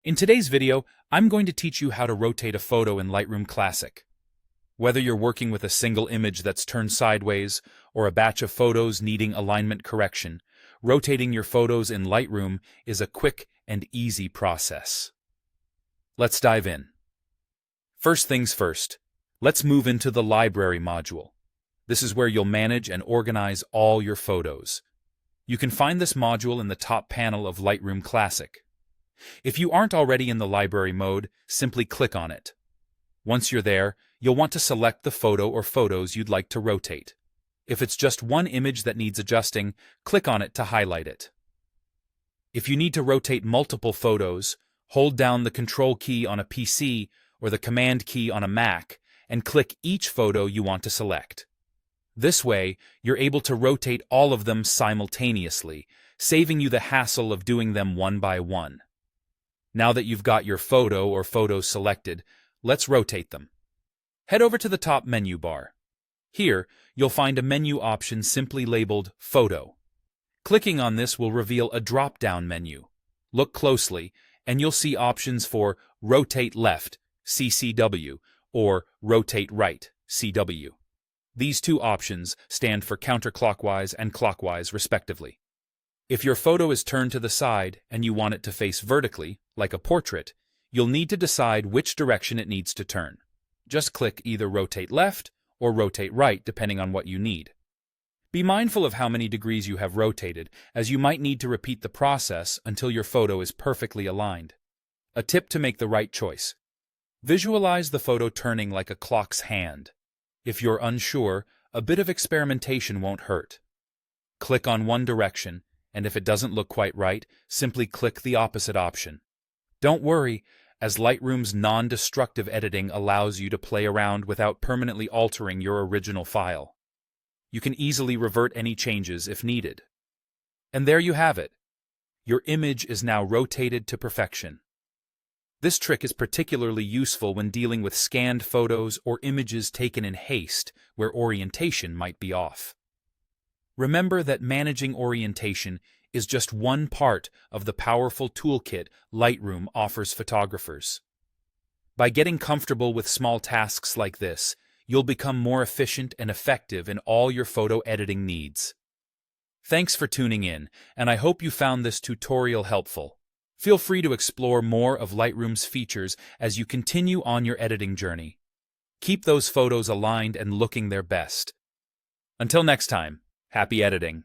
In today's video, I'm going to teach you how to rotate a photo in Lightroom Classic. Whether you're working with a single image that's turned sideways or a batch of photos needing alignment correction, rotating your photos in Lightroom is a quick and easy process. Let's dive in. First things first, let's move into the Library module. This is where you'll manage and organize all your photos. You can find this module in the top panel of Lightroom Classic. If you aren't already in the library mode, simply click on it. Once you're there, you'll want to select the photo or photos you'd like to rotate. If it's just one image that needs adjusting, click on it to highlight it. If you need to rotate multiple photos, hold down the Control key on a PC or the Command key on a Mac and click each photo you want to select. This way, you're able to rotate all of them simultaneously, saving you the hassle of doing them one by one. Now that you've got your photo or photos selected, let's rotate them. Head over to the top menu bar. Here, you'll find a menu option simply labeled Photo. Clicking on this will reveal a drop-down menu. Look closely, and you'll see options for Rotate Left, CCW, or Rotate Right, CW. These two options stand for counterclockwise and clockwise, respectively. If your photo is turned to the side and you want it to face vertically, like a portrait, you'll need to decide which direction it needs to turn. Just click either Rotate Left or Rotate Right, depending on what you need. Be mindful of how many degrees you have rotated, as you might need to repeat the process until your photo is perfectly aligned. A tip to make the right choice: visualize the photo turning like a clock's hand. If you're unsure, a bit of experimentation won't hurt. Click on one direction, and if it doesn't look quite right, simply click the opposite option. Don't worry, as Lightroom's non-destructive editing allows you to play around without permanently altering your original file. You can easily revert any changes if needed. And there you have it. Your image is now rotated to perfection. This trick is particularly useful when dealing with scanned photos or images taken in haste, where orientation might be off. Remember that managing orientation is just one part of the powerful toolkit Lightroom offers photographers. By getting comfortable with small tasks like this, you'll become more efficient and effective in all your photo editing needs. Thanks for tuning in, and I hope you found this tutorial helpful. Feel free to explore more of Lightroom's features as you continue on your editing journey. Keep those photos aligned and looking their best. Until next time, happy editing.